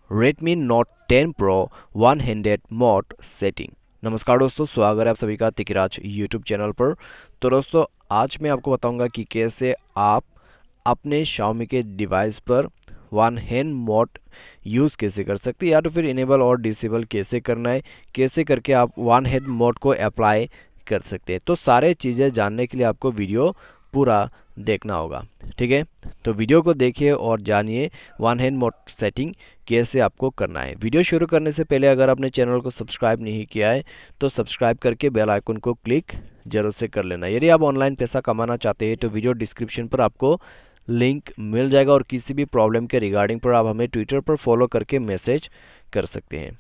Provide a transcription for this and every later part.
Redmi Note 10 Pro one handed mode setting. नमस्कार दोस्तों, स्वागत है आप सभी का तिकराज यूट्यूब चैनल पर। तो दोस्तों, आज मैं आपको बताऊंगा कि कैसे आप अपने Xiaomi के डिवाइस पर वन हैंड मोड यूज़ कैसे कर सकते हैं, या तो फिर इनेबल और डिसेबल कैसे करना है, कैसे करके आप वन हैंड मोड को अप्लाई कर सकते हैं। तो सारे चीज़ें जानने के लिए आपको वीडियो पूरा देखना होगा, ठीक है। तो वीडियो को देखिए और जानिए वन हैंड मोड सेटिंग कैसे आपको करना है। वीडियो शुरू करने से पहले अगर आपने चैनल को सब्सक्राइब नहीं किया है तो सब्सक्राइब करके बेल आइकन को क्लिक जरूर से कर लेना। यदि आप ऑनलाइन पैसा कमाना चाहते हैं तो वीडियो डिस्क्रिप्शन पर आपको लिंक मिल जाएगा, और किसी भी प्रॉब्लम के रिगार्डिंग पर आप हमें ट्विटर पर फॉलो करके मैसेज कर सकते हैं।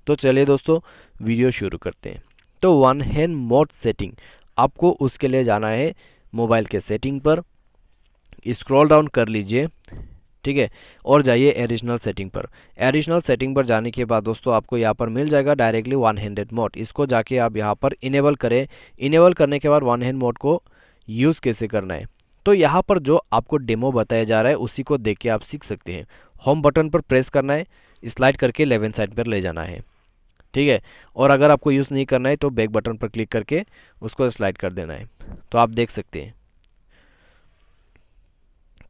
तो चलिए दोस्तों, वीडियो शुरू करते हैं। तो वन हैंड मोड सेटिंग, आपको उसके लिए जाना है मोबाइल के सेटिंग पर, स्क्रॉल डाउन कर लीजिए, ठीक है, और जाइए एडिशनल सेटिंग पर। एडिशनल सेटिंग पर जाने के बाद दोस्तों आपको यहाँ पर मिल जाएगा डायरेक्टली वन हैंडेड मोड। इसको जाके आप यहाँ पर इनेबल करें। इनेबल करने के बाद वन हैंड मोड को यूज़ कैसे करना है, तो यहाँ पर जो आपको डेमो बताया जा रहा है उसी को देख के आप सीख सकते हैं। होम बटन पर प्रेस करना है, स्लाइड करके लेफ्ट साइड पर ले जाना है, ठीक है। और अगर आपको यूज़ नहीं करना है तो बैक बटन पर क्लिक करके उसको स्लाइड कर देना है। तो आप देख सकते हैं।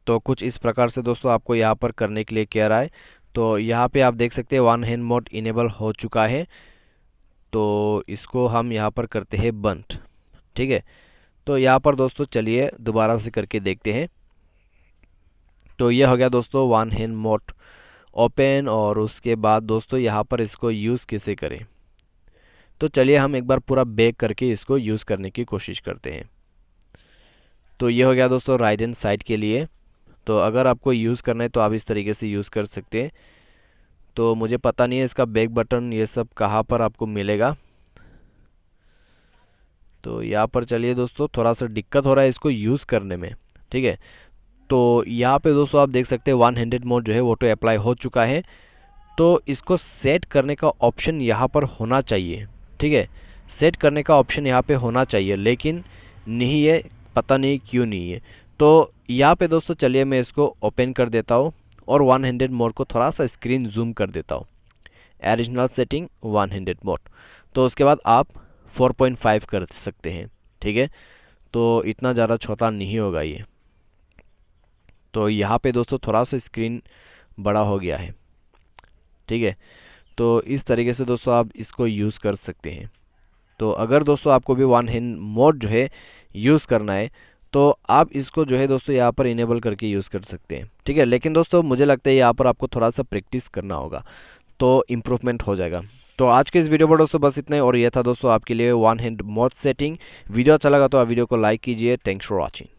तो कुछ इस प्रकार से दोस्तों आपको यहाँ पर करने के लिए कह रहा है। तो यहाँ पे आप देख सकते हैं वन हैंड मोड इनेबल हो चुका है। तो इसको हम यहाँ पर करते हैं बंद, ठीक है। तो यहाँ पर दोस्तों चलिए दोबारा से करके देखते हैं। तो ये हो गया दोस्तों वन हैंड मोड ओपन। और उसके बाद दोस्तों यहाँ पर इसको यूज़ कैसे करें, तो चलिए हम एक बार पूरा बैक करके इसको यूज़ करने की कोशिश करते हैं। तो ये हो गया दोस्तों राइट हैंड साइड के लिए। तो अगर आपको यूज़ करना है तो आप इस तरीके से यूज़ कर सकते हैं। तो मुझे पता नहीं है इसका बैक बटन ये सब कहाँ पर आपको मिलेगा। तो यहाँ पर चलिए दोस्तों, थोड़ा सा दिक्कत हो रहा है इसको यूज़ करने में, ठीक है। तो यहाँ पे दोस्तों आप देख सकते हैं वन हैंडेड मोड जो है वो तो अप्लाई हो चुका है। तो इसको सेट करने का ऑप्शन यहाँ पर होना चाहिए, ठीक है। सेट करने का ऑप्शन यहाँ पे होना चाहिए, लेकिन नहीं है, पता नहीं क्यों नहीं है। तो यहाँ पे दोस्तों चलिए मैं इसको ओपन कर देता हूँ और वन हैंडेड मोड को थोड़ा सा स्क्रीन जूम कर देता हूँ। Additional setting one handed mode. तो उसके बाद आप 4.5 कर सकते हैं, ठीक है। तो इतना ज़्यादा छोटा नहीं होगा ये। तो यहाँ पे दोस्तों थोड़ा सा स्क्रीन बड़ा हो गया है, ठीक है। तो इस तरीके से दोस्तों आप इसको यूज़ कर सकते हैं। तो अगर दोस्तों आपको भी वन हैंड मोड जो है यूज़ करना है तो आप इसको जो है दोस्तों यहाँ पर इनेबल करके यूज़ कर सकते हैं, ठीक है। लेकिन दोस्तों मुझे लगता है यहाँ पर आपको थोड़ा सा प्रैक्टिस करना होगा तो इम्प्रूवमेंट हो जाएगा। तो आज के इस वीडियो पर दोस्तों बस इतना ही, और ये था दोस्तों आपके लिए one hand mode setting. Video अच्छा लगा तो आप वीडियो को लाइक कीजिए। Thanks for watching.